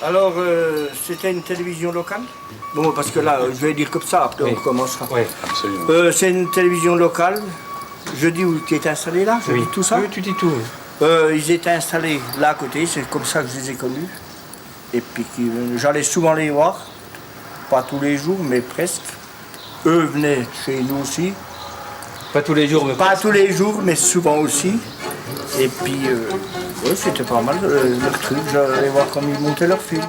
Alors, c'était une télévision locale. Bon, parce que là, je vais dire comme ça, après on recommencera. Oui, absolument. C'est une télévision locale. Je dis où qui est installée là, je dis tout ça. Oui, tu dis tout. Ils étaient installés là à côté, c'est comme ça que je les ai connus. Et puis j'allais souvent les voir, pas tous les jours, mais presque. Eux venaient chez nous aussi. Pas tous les jours, mais pas tous les jours, mais souvent aussi. Et puis, ouais, c'était pas mal leur truc. J'allais voir comment ils montaient leurs films.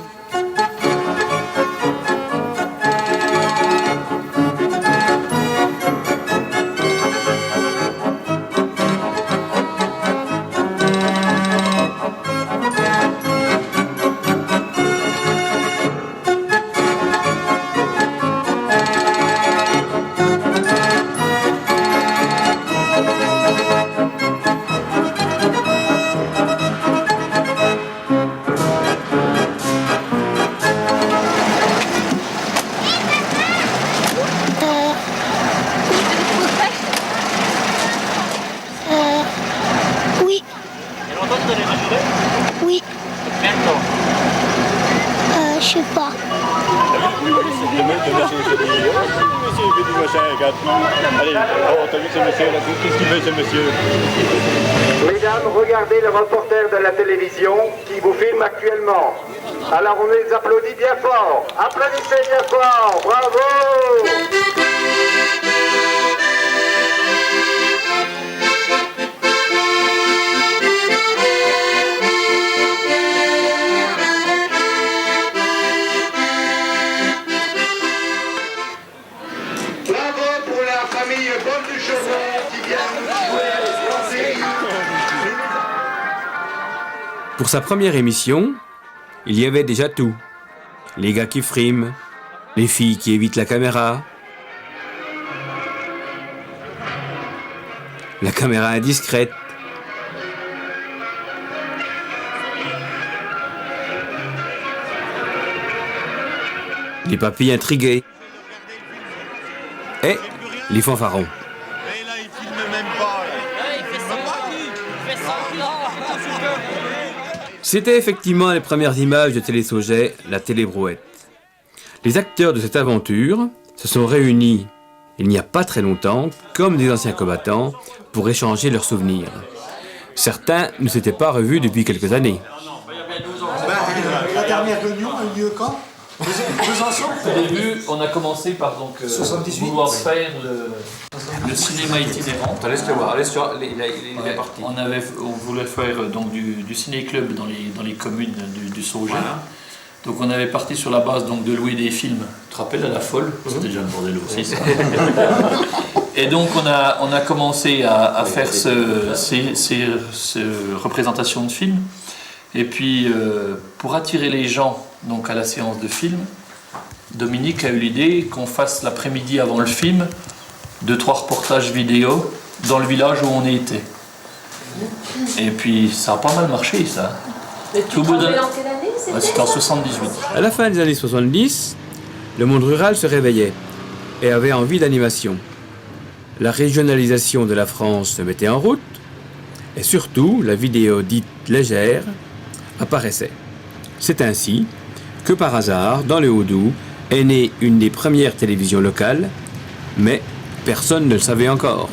Mesdames, regardez le reporter de la télévision qui vous filme actuellement. Alors on les applaudit bien fort. Applaudissez bien fort. Bravo! Pour sa première émission, il y avait déjà tout. Les gars qui friment, les filles qui évitent la caméra, la caméra indiscrète, les papilles intriguées et les fanfarons. C'était effectivement les premières images de Télé-Sauget, la télébrouette. Les acteurs de cette aventure se sont réunis il n'y a pas très longtemps, comme des anciens combattants, pour échanger leurs souvenirs. Certains ne s'étaient pas revus depuis quelques années. La dernière réunion a eu lieu quand? Au début, on a commencé par vouloir faire le cinéma itinérant. Laisse-le voir, il est parti. On voulait faire donc du ciné-club dans les communes du Sauget. Voilà. Donc on avait parti sur la base donc, de louer des films. Tu te rappelles à la folle? C'était déjà le bordel aussi ça. Et donc on a commencé à faire ces représentations de films. Et puis pour attirer les gens donc à la séance de film, Dominique a eu l'idée qu'on fasse l'après-midi avant le film 2-3 reportages vidéo dans le village où on était. Et puis ça a pas mal marché ça. Mais tu travaillais en quelle année? C'était en 78. À la fin des années 70, le monde rural se réveillait et avait envie d'animation. La régionalisation de la France se mettait en route et surtout la vidéo dite légère apparaissait. C'est ainsi que par hasard, dans le Haut-Doubs, est née une des premières télévisions locales, mais personne ne le savait encore.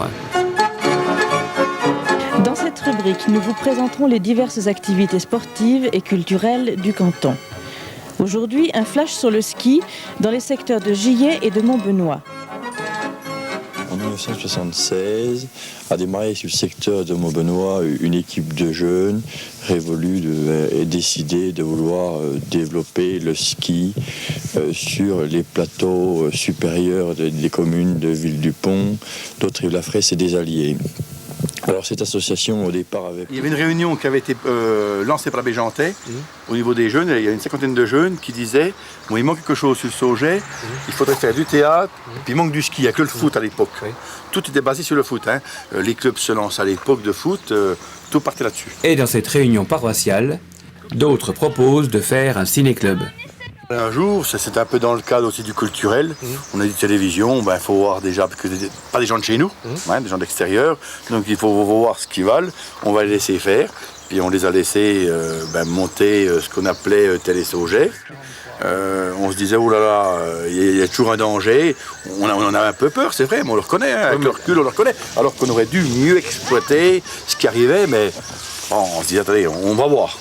Dans cette rubrique, nous vous présenterons les diverses activités sportives et culturelles du canton. Aujourd'hui, un flash sur le ski dans les secteurs de Gillet et de Montbenoît. En 1976, a démarré sur le secteur de Montbenoît une équipe de jeunes révolus et décidés de vouloir développer le ski sur les plateaux supérieurs des communes de Ville-du-Pont, d'Autrive-la-Fraisse et des Alliés. Alors cette association au départ avait... Il y avait une réunion qui avait été lancée par l'abbé Jantet au niveau des jeunes. Il y a une cinquantaine de jeunes qui disaient bon, il manque quelque chose sur le Sauget, il faudrait faire du théâtre, puis il manque du ski, il n'y a que le foot à l'époque. Tout était basé sur le foot. Hein. Les clubs se lancent à l'époque de foot, tout partait là-dessus. Et dans cette réunion paroissiale, d'autres proposent de faire un ciné-club. Un jour, c'est un peu dans le cadre aussi du culturel. On a dit télévision, il faut voir déjà, parce que pas des gens de chez nous, des gens d'extérieur. Donc il faut voir ce qu'ils valent. On va les laisser faire. Puis on les a laissés monter ce qu'on appelait télé-Sauget. On se disait, oh là là, il y a toujours un danger. On en a un peu peur, c'est vrai, mais on le reconnaît. Avec le recul, on le reconnaît. Alors qu'on aurait dû mieux exploiter ce qui arrivait, mais bon, on se disait, attendez, on va voir.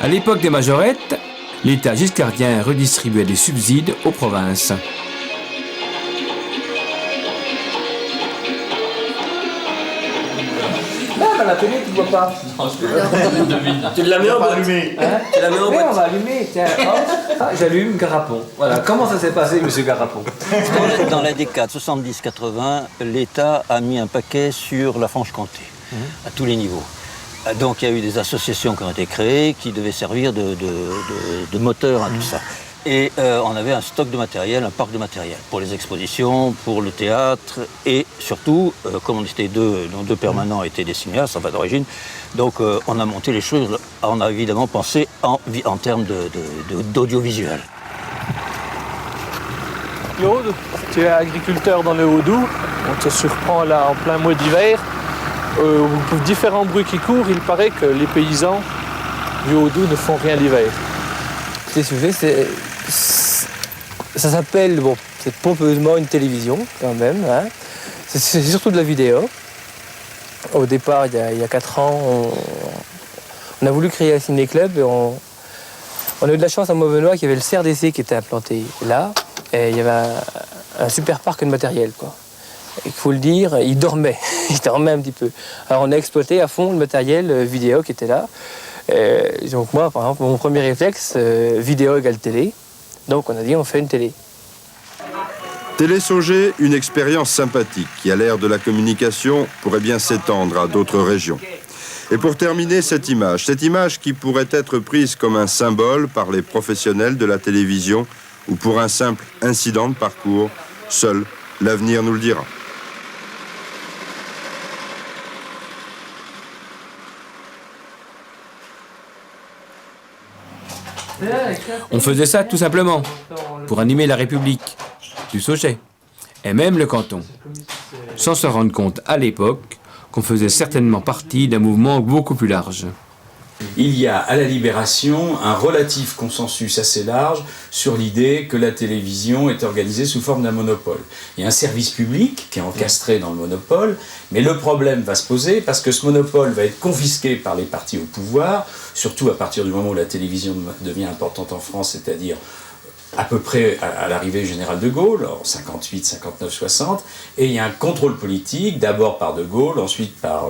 À l'époque des majorettes, l'État giscardien redistribuait des subsides aux provinces. À la télé, tu vois pas. Tu la mets en boîte. Tu la mets en boîte. On va allumer, tiens. J'allume Garapon. Voilà, comment ça s'est passé, monsieur Garapon? Dans la décade 70-80, l'État a mis un paquet sur la Franche-Comté, à tous les niveaux. Donc il y a eu des associations qui ont été créées qui devaient servir de moteur à tout ça. Et on avait un stock de matériel, un parc de matériel pour les expositions, pour le théâtre et surtout, comme on était nos deux permanents étaient des cinéastes, enfin d'origine, donc on a monté les choses, on a évidemment pensé en termes d'audiovisuel. Claude, tu es agriculteur dans le Haut-Doubs, on te surprend là en plein mois d'hiver. Différents bruits qui courent, il paraît que les paysans du Haut-Doubs ne font rien l'hiver. Ces sujets, ça s'appelle, c'est pompeusement une télévision quand même. Hein. C'est surtout de la vidéo. Au départ, il y a 4 ans, on a voulu créer un ciné-club et on a eu de la chance à Maubenois qu'il y avait le CRDC qui était implanté là. Et il y avait un super parc de matériel, quoi. Il faut le dire, il dormait un petit peu. Alors on a exploité à fond le matériel vidéo qui était là. Donc moi, par exemple, mon premier réflexe, vidéo égale télé. Donc on a dit on fait une télé. Télé-Sauget, une expérience sympathique qui, à l'ère de la communication, pourrait bien s'étendre à d'autres régions. Et pour terminer, cette image qui pourrait être prise comme un symbole par les professionnels de la télévision ou pour un simple incident de parcours, seul l'avenir nous le dira. On faisait ça tout simplement, pour animer la République, du Sauget, et même le canton, sans se rendre compte à l'époque qu'on faisait certainement partie d'un mouvement beaucoup plus large. Il y a à la Libération un relatif consensus assez large sur l'idée que la télévision est organisée sous forme d'un monopole. Il y a un service public qui est encastré dans le monopole, mais le problème va se poser parce que ce monopole va être confisqué par les partis au pouvoir, surtout à partir du moment où la télévision devient importante en France, c'est-à-dire à peu près à l'arrivée du général de Gaulle, en 58, 59, 60, et il y a un contrôle politique, d'abord par de Gaulle, ensuite par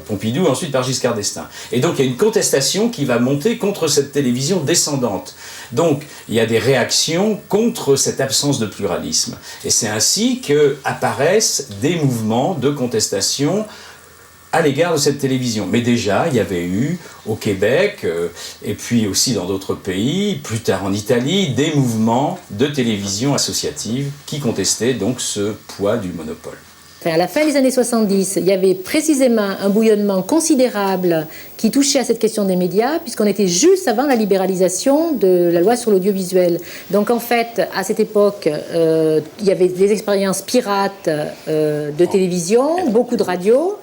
Pompidou, ensuite par Giscard d'Estaing. Et donc il y a une contestation qui va monter contre cette télévision descendante. Donc il y a des réactions contre cette absence de pluralisme. Et c'est ainsi qu'apparaissent des mouvements de contestation à l'égard de cette télévision. Mais déjà, il y avait eu au Québec, et puis aussi dans d'autres pays, plus tard en Italie, des mouvements de télévision associative qui contestaient donc ce poids du monopole. À la fin des années 70, il y avait précisément un bouillonnement considérable qui touchait à cette question des médias, puisqu'on était juste avant la libéralisation de la loi sur l'audiovisuel. Donc en fait, à cette époque, il y avait des expériences pirates de télévision, beaucoup de radio.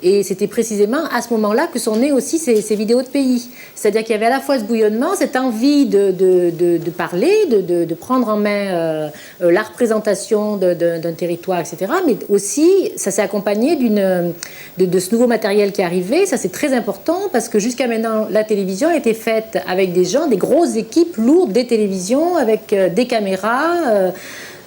Et c'était précisément à ce moment-là que sont nées aussi ces vidéos de pays. C'est-à-dire qu'il y avait à la fois ce bouillonnement, cette envie de parler, de prendre en main la représentation d'un territoire, etc. Mais aussi, ça s'est accompagné de ce nouveau matériel qui arrivait. Ça, c'est très important parce que jusqu'à maintenant, la télévision était faite avec des gens, des grosses équipes lourdes des télévisions, avec des caméras,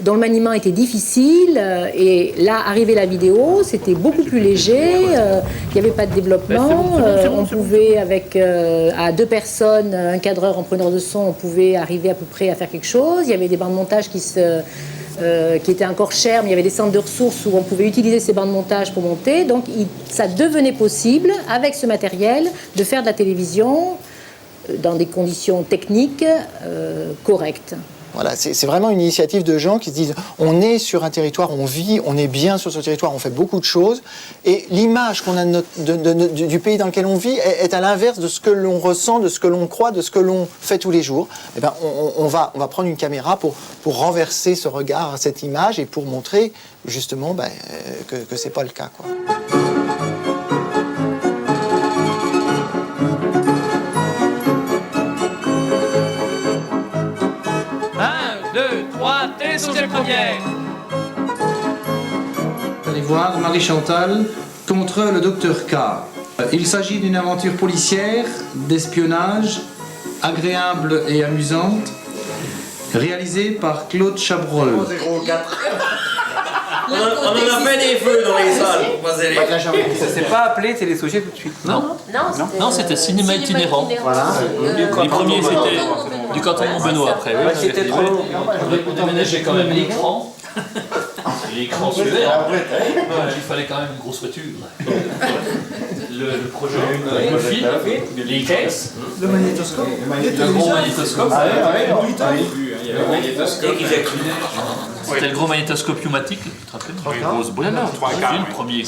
dont le maniement était difficile, et là, arrivait la vidéo, c'était beaucoup plus léger, il n'y avait pas de développement, on pouvait, à 2 personnes, un cadreur, un preneur de son, on pouvait arriver à peu près à faire quelque chose. Il y avait des bandes de montage qui étaient encore chères, mais il y avait des centres de ressources où on pouvait utiliser ces bandes de montage pour monter, donc ça devenait possible, avec ce matériel, de faire de la télévision dans des conditions techniques correctes. Voilà, c'est vraiment une initiative de gens qui se disent on est sur un territoire, on vit, on est bien sur ce territoire, on fait beaucoup de choses, et l'image qu'on a du pays dans lequel on vit est à l'inverse de ce que l'on ressent, de ce que l'on croit, de ce que l'on fait tous les jours. Eh ben, on va prendre une caméra pour renverser ce regard à cette image et pour montrer justement que c'est pas le cas, quoi. 3, télé sociale première. Vous allez voir Marie Chantal contre le docteur K. Il s'agit d'une aventure policière, d'espionnage, agréable et amusante, réalisée par Claude Chabrol. On en a fait des feux dans les salles. Ça s'est pas appelé Télé-Sogé tout de suite. Non, c'était cinéma itinérant. Voilà. Les premiers, c'était du canton de Montbenoît après. Oui, c'était trop long. On a déménagé quand même l'écran. L'écran solaire. Il fallait quand même une grosse voiture. Le projet, le film, les caisses. Le magnétoscope. Le gros magnétoscope. C'était le gros magnétoscope pneumatique, tu te rappelles? Une grosse boîte. Le premier.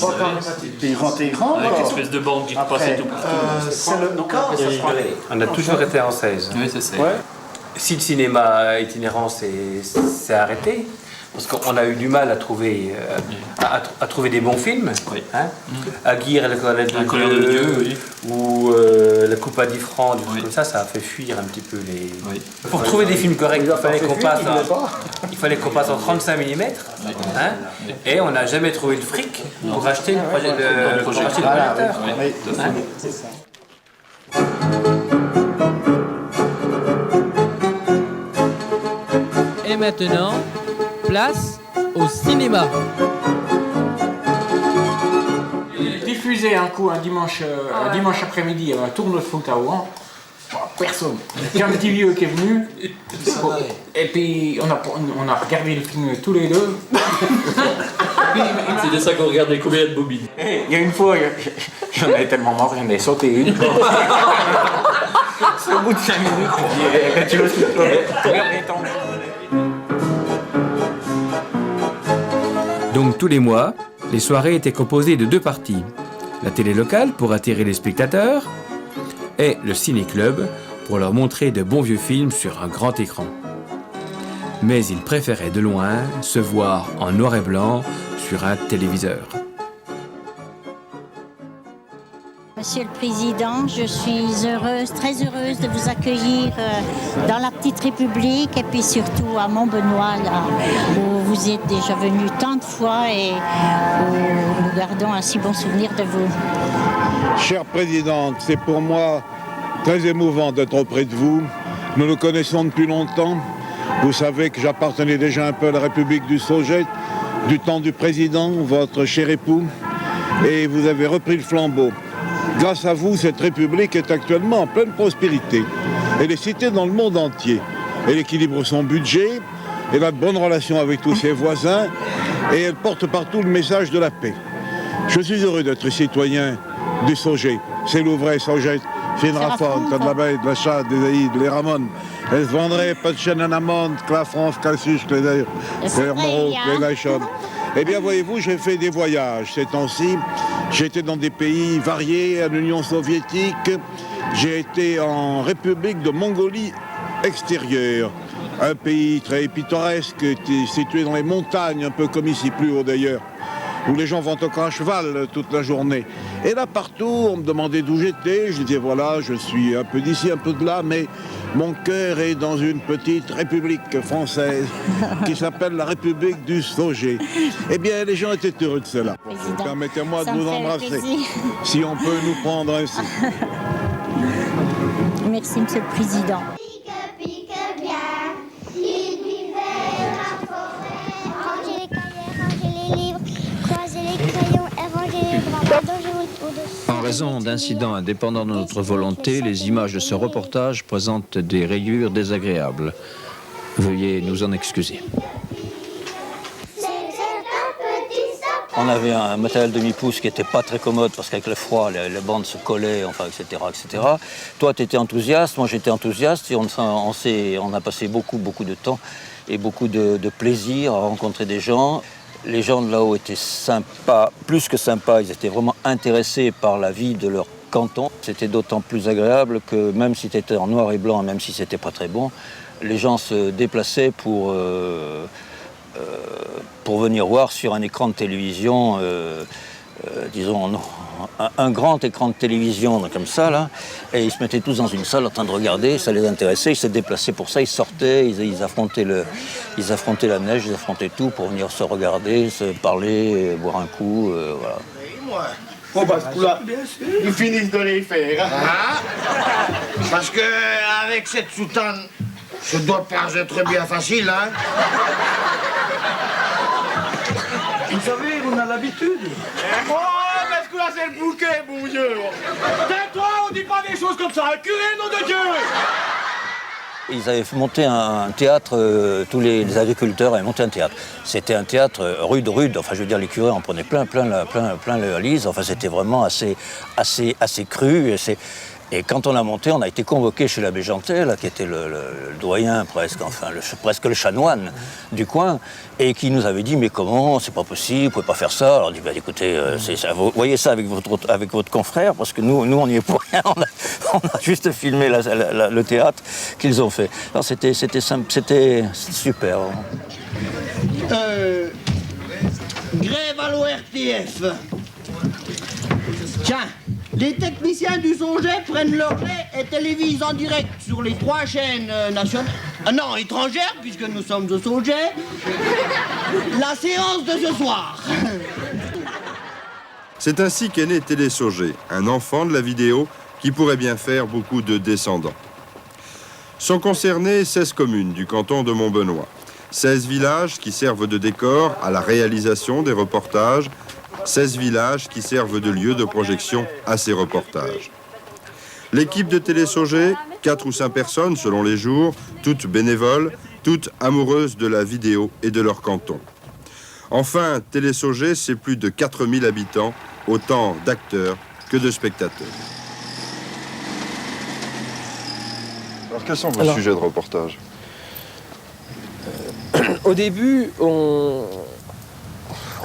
Avec une espèce de bande qui passait tout partout. On a toujours été en 16. Oui, c'est ça. Si le cinéma itinérant s'est arrêté, parce qu'on a eu du mal à trouver, à trouver des bons films, hein, Aguirre et la colère de Dieu, oui. Ou La Coupe à 10 francs, des trucs comme ça a fait fuir un petit peu les... Oui. Pour trouver des films corrects, il fallait qu'on passe en 35 mm, hein, et on n'a jamais trouvé le fric pour acheter le projecteur. C'est ça. Et maintenant, place au cinéma. Diffusé un coup un dimanche après-midi un tournoi de foot à Rouen. Personne. Il y a un petit vieux qui est venu. Et puis on a regardé le film tous les deux. C'était ça qu'on regardait, combien de bobines? Il y a une fois, j'en avais tellement marre, j'en ai sauté une. C'est au bout de 5 minutes. Tu Donc tous les mois, les soirées étaient composées de deux parties. La télé locale pour attirer les spectateurs et le ciné-club pour leur montrer de bons vieux films sur un grand écran. Mais ils préféraient de loin se voir en noir et blanc sur un téléviseur. Monsieur le Président, je suis très heureuse de vous accueillir dans la petite République et puis surtout à Montbenoît, là, où vous êtes déjà venu tant de fois et où nous gardons un si bon souvenir de vous. Chère Présidente, c'est pour moi très émouvant d'être auprès de vous. Nous nous connaissons depuis longtemps. Vous savez que j'appartenais déjà un peu à la République du Sauget, du temps du Président, votre cher époux, et vous avez repris le flambeau. Grâce à vous, cette République est actuellement en pleine prospérité. Elle est citée dans le monde entier. Elle équilibre son budget, elle a de bonnes relations avec tous ses voisins et elle porte partout le message de la paix. Je suis heureux d'être citoyen du Sauget. C'est Louvray, Sauget, Finrafon, Tadlabay, de la Chade, des Aïdes, les Ramones. Elles se vendraient pas de chaîne en amande, que la France, que la Suche, que les Moraux, que les Lachonnes. Eh bien, voyez-vous, j'ai fait des voyages ces temps-ci. J'ai été dans des pays variés, en Union soviétique. J'ai été en République de Mongolie extérieure. Un pays très pittoresque, situé dans les montagnes, un peu comme ici, plus haut d'ailleurs, où les gens vont encore à cheval toute la journée. Et là, partout, on me demandait d'où j'étais. Je disais, voilà, je suis un peu d'ici, un peu de là, mais mon cœur est dans une petite république française qui s'appelle la République du Sauget. Eh bien, les gens étaient heureux de cela. Permettez-moi de vous embrasser, si on peut nous prendre ainsi. Merci, Monsieur le Président. En raison d'incidents indépendants de notre volonté, les images de ce reportage présentent des rayures désagréables. Veuillez nous en excuser. On avait un matériel demi-pouce qui n'était pas très commode parce qu'avec le froid, les bandes se collaient, enfin, etc., etc. Toi, tu étais enthousiaste, moi j'étais enthousiaste et on a passé beaucoup de temps et beaucoup de plaisir à rencontrer des gens. Les gens de là-haut étaient sympas, plus que sympas, ils étaient vraiment intéressés par la vie de leur canton. C'était d'autant plus agréable que même si c'était en noir et blanc, même si c'était pas très bon, les gens se déplaçaient pour venir voir sur un écran de télévision, disons un grand écran de télévision comme ça, là, et ils se mettaient tous dans une salle en train de regarder, ça les intéressait, ils se déplaçaient pour ça, ils sortaient, ils affrontaient la neige, ils affrontaient tout pour venir se regarder, se parler, boire un coup, voilà. Bon, bah, ce coup-là, ils finissent de les faire. Ah, parce que avec cette soutane, ça doit pas être bien facile, hein. Vous savez, on a l'habitude. Oh, mais ce coup-là, c'est le bouquet, bon Dieu. Tais-toi, on dit pas des choses comme ça. Curé, nom de Dieu. Ils avaient monté un théâtre, tous les agriculteurs avaient monté un théâtre. C'était un théâtre rude, enfin je veux dire les curés en prenaient plein le valise, enfin c'était vraiment assez cru. Et quand on a monté, on a été convoqué chez l'abbé Jantel, qui était le doyen presque, enfin presque le chanoine du coin, et qui nous avait dit mais comment, c'est pas possible, vous pouvez pas faire ça. Alors on dit bah, écoutez, vous voyez ça avec votre confrère, parce que nous on n'y est pour rien, on a juste filmé le théâtre qu'ils ont fait. Alors c'était super. Grève à l'ORTF. Tiens, les techniciens du Sauget prennent leur lait et télévisent en direct sur les 3 chaînes nationales. Non, étrangères, puisque nous sommes au Sauget. La séance de ce soir. C'est ainsi qu'est né Télé Sauget, un enfant de la vidéo qui pourrait bien faire beaucoup de descendants. Sont concernées 16 communes du canton de Montbenoît. 16 villages qui servent de décor à la réalisation des reportages, 16 villages qui servent de lieu de projection à ces reportages. L'équipe de Télé Sauget, 4 ou 5 personnes selon les jours, toutes bénévoles, toutes amoureuses de la vidéo et de leur canton. Enfin, Télé Sauget, c'est plus de 4000 habitants, autant d'acteurs que de spectateurs. Alors quels sont vos sujets de reportage? Au début, on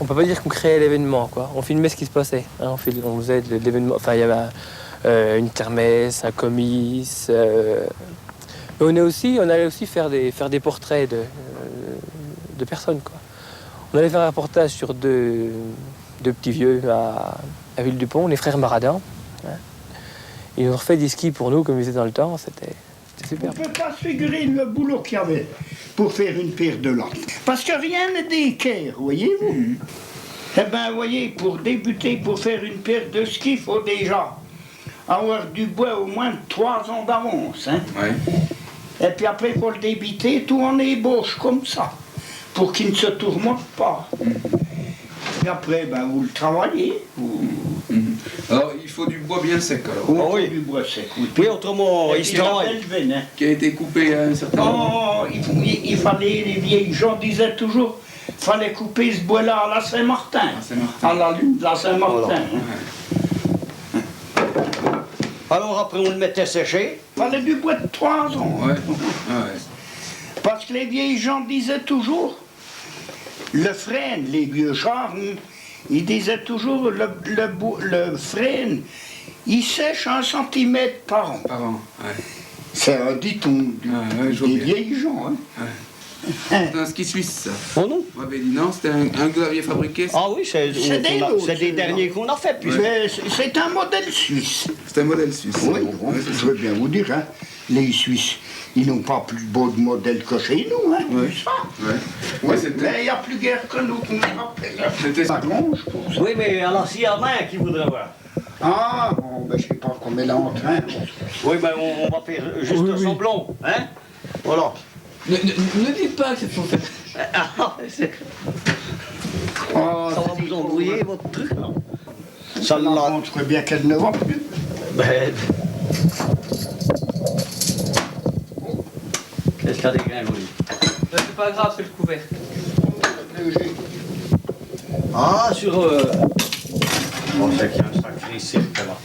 peut pas dire qu'on créait l'événement, quoi. On filmait ce qui se passait. Hein. On faisait de l'événement. Enfin, il y avait une kermesse, un comice. Mais on allait aussi faire des portraits de personnes, quoi. On allait faire un reportage sur deux petits vieux à Ville-du-Pont, les frères Maradin. Hein. Ils ont refait des skis pour nous, comme ils étaient dans le temps. C'était super. On ne peut pas se figurer le boulot qu'il y avait pour faire une paire de lattes. Parce que rien n'est d'équerre, voyez-vous. Eh bien, voyez, pour débuter, pour faire une paire de skis, il faut déjà avoir du bois au moins 3 ans d'avance. Hein. Ouais. Et puis après, il faut le débiter tout en ébauche, comme ça, pour qu'il ne se tourmente pas. Et après, ben, vous le travaillez. Alors, il faut du bois bien sec, alors. Oui, oh, oui. Du bois sec. Oui, oui autrement, il se travaille. Qui a été coupé à un certain moment. Oh, il fallait, les vieilles gens disaient toujours, il fallait couper ce bois-là à la Saint-Martin, à la lune de la Saint-Martin. Voilà. Hein. Alors après, on le mettait sécher. Il fallait du bois de 3 ans. Ouais. Ouais. Parce que les vieilles gens disaient toujours, le frêne, les vieux charmes, ils disaient toujours, le frêne, il sèche 1 centimètre par an. Par an, ouais. C'est un diton des vieilles gens. Hein. Ouais. C'est un ski suisse, ça. Oh non? On m'avait dit non, c'était un que vous aviez fabriqué. Ça. Ah oui, c'est des derniers qu'on a fait. Ouais. C'est un modèle suisse. C'est un modèle suisse. Oui, bon, je veux bien vous dire, hein, les Suisses, ils n'ont pas plus beau de modèle que chez nous, hein, ouais. Ça. Ouais. Ouais, mais il n'y a plus guère que nous, qu'on me rappelle. C'était pas grand, je pense. Oui, mais alors s'il y en a un qui voudrait voir. Ah, bon, ben je sais pas qu'on est là en train. Oui, ben on va faire juste semblant, hein. Voilà. Ne dites pas que c'est pour faire. Oh, ça va vous embrouiller votre truc là. Ça montre bien qu'elle ne va plus. Ben. Qu'est-ce qu'il y a des grains, oui. C'est pas grave, c'est le couvercle. Ah, sur... Bon, c'est qu'il y a un sacré cirque là.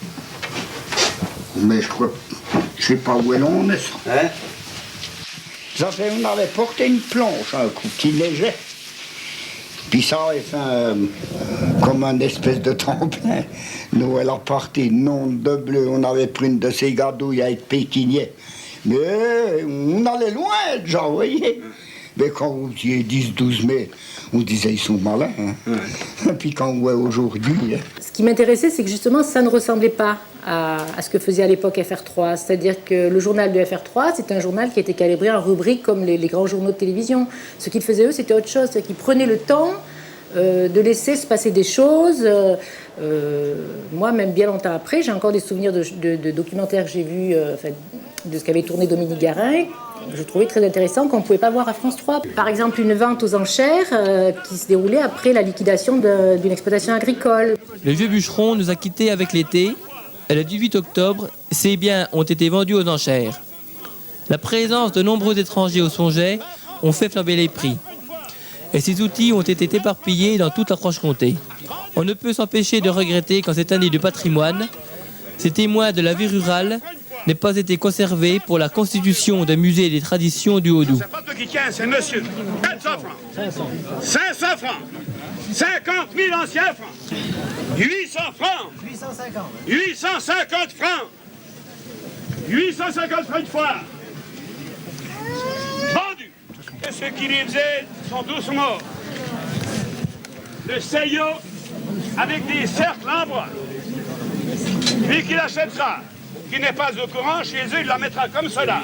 Mais je sais pas où on est ça. Hein? Ça fait, on avait porté une planche un coup qui neigeait. Puis ça avait fait comme un espèce de tremplin. Nous, elle a parti, non de bleu, on avait pris une de ces gadouilles avec pékinier. Mais on allait loin déjà, vous voyez. Mais quand vous disiez 10-12 mètres, on disait ils sont malins. Hein. Et puis quand on voit aujourd'hui... Ce qui m'intéressait, c'est que justement, ça ne ressemblait pas à ce que faisait à l'époque FR3. C'est-à-dire que le journal de FR3, c'était un journal qui était calibré en rubrique comme les grands journaux de télévision. Ce qu'ils faisaient, eux, c'était autre chose. C'est qu'ils prenaient le temps de laisser se passer des choses. Moi, même bien longtemps après, j'ai encore des souvenirs de documentaires que j'ai vus, de ce qu'avait tourné Dominique Garin. Je trouvais très intéressant qu'on ne pouvait pas voir à France 3. Par exemple, une vente aux enchères qui se déroulait après la liquidation d'une exploitation agricole. Le vieux bûcheron nous a quittés avec l'été. Et le 18 octobre, ces biens ont été vendus aux enchères. La présence de nombreux étrangers au Songeais ont fait flamber les prix. Et ces outils ont été éparpillés dans toute la Franche-Comté. On ne peut s'empêcher de regretter qu'en cette année du patrimoine, ces témoins de la vie rurale n'aient pas été conservés pour la constitution d'un musée des traditions du Haut-Doubs. C'est pas toi qui tiens, c'est monsieur. 400 francs. 500 francs. 50 000 anciens francs. 800 francs. 850 francs. 850 francs une fois. Vendu. Et ceux qui les faisaient sont tous morts. Le Seyo avec des cercles en bois. Lui qui l'achète ça, qui n'est pas au courant, chez eux, il la mettra comme cela.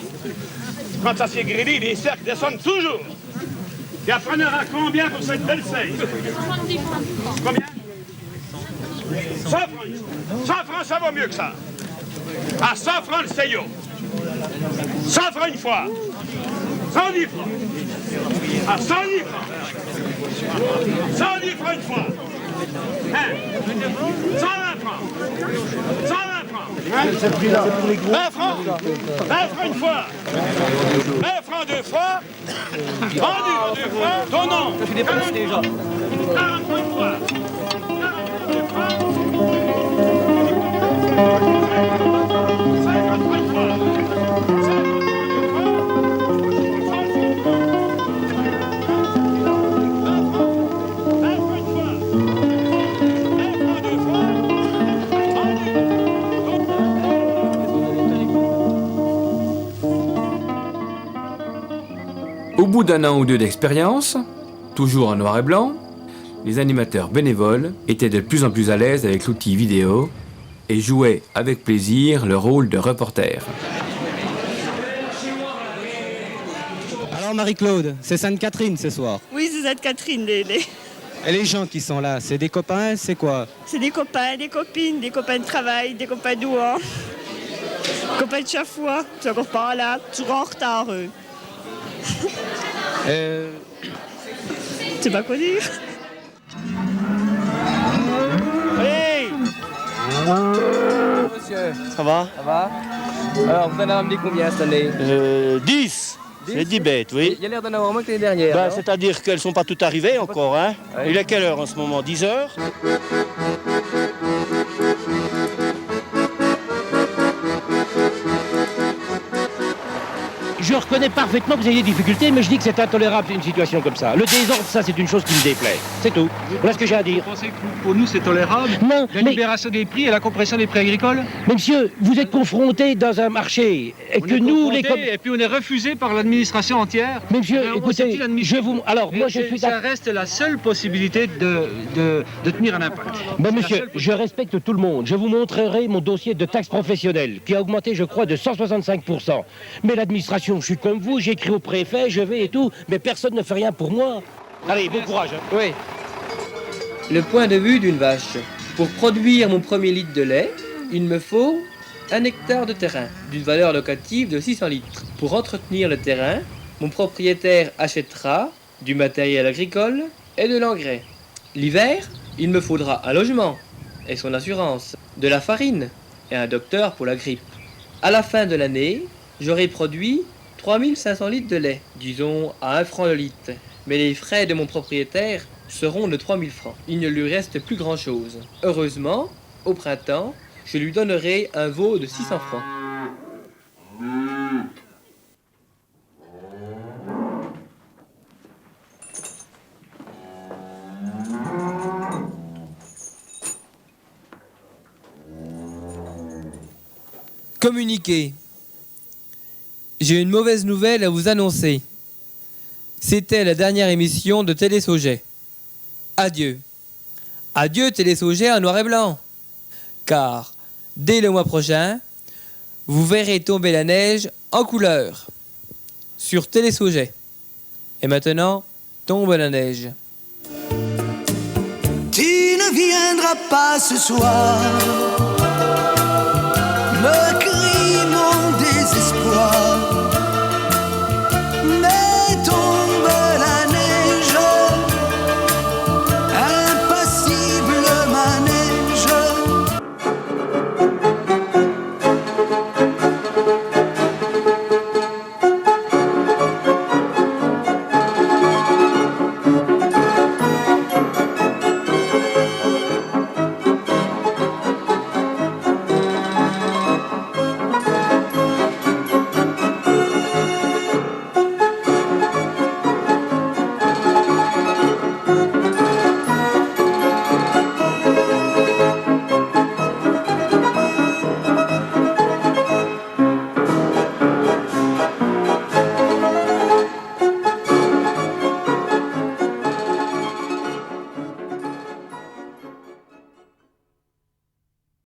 Quand ça s'est grillé, les cercles descendent toujours. Et après, on aura combien pour cette belle seille? Combien? 100 francs. 100 francs, ça vaut mieux que ça. À 100 francs le Seyo. 100 francs une fois. 110 francs. À 110 francs. 110 francs une fois. 120 francs. 120 francs. 20 francs. 20 francs une fois. 20 francs deux fois. Vendu deux fois. Ton nom. 40 francs une fois. 40 deux fois. 50 francs une fois. Au bout d'un an ou deux d'expérience, toujours en noir et blanc, les animateurs bénévoles étaient de plus en plus à l'aise avec l'outil vidéo et jouaient avec plaisir le rôle de reporter. Alors Marie-Claude, c'est Sainte-Catherine ce soir. Oui, c'est Sainte-Catherine. Et les gens qui sont là, c'est des copains, c'est quoi? C'est des copains, des copines, des copains de travail, des copains d'Ouan, des copains de chaque fois, ils sont encore pas là, toujours en retard eux. Tu sais pas quoi dire. Hey Monsieur, ça va? ça va? Alors, vous en avez ramené combien cette année? 10. C'est 10 bêtes, oui. Il y a l'air d'en avoir moins que l'année dernière. Ben, c'est-à-dire qu'elles ne sont pas toutes arrivées encore. Hein. Ouais. Il est quelle heure en ce moment? 10 heures? Je reconnais parfaitement que vous avez des difficultés, mais je dis que c'est intolérable une situation comme ça. Le désordre, ça, c'est une chose qui me déplaît. C'est tout. Voilà ce que j'ai à dire. Vous pensez que pour nous, c'est tolérable? Non, la libération des prix et la compression des prix agricoles? Mais monsieur, vous êtes confronté dans un marché et que nous, les... Et puis on est refusé par l'administration entière. Mais monsieur, écoutez, je vous... Alors, moi, je suis... Ça reste la seule possibilité de tenir un impact. Mais monsieur, je respecte tout le monde. Je vous montrerai mon dossier de taxe professionnelle, qui a augmenté, je crois, de 165%. Mais l'administration, je suis comme vous, j'écris au préfet, je vais et tout, mais personne ne fait rien pour moi. Allez, bon courage. Hein. Oui. Le point de vue d'une vache. Pour produire mon premier litre de lait, il me faut 1 hectare de terrain, d'une valeur locative de 600 litres. Pour entretenir le terrain, mon propriétaire achètera du matériel agricole et de l'engrais. L'hiver, il me faudra un logement et son assurance, de la farine et un docteur pour la grippe. À la fin de l'année, j'aurai produit 3500 litres de lait, disons à 1 franc le litre. Mais les frais de mon propriétaire seront de 3000 francs. Il ne lui reste plus grand-chose. Heureusement, au printemps, je lui donnerai un veau de 600 francs. Communiqué. J'ai une mauvaise nouvelle à vous annoncer. C'était la dernière émission de Télé Sauget. Adieu. Adieu Télé Sauget en noir et blanc. Car, dès le mois prochain, vous verrez tomber la neige en couleur sur Télé Sauget. Et maintenant, tombe la neige. Tu ne viendras pas ce soir.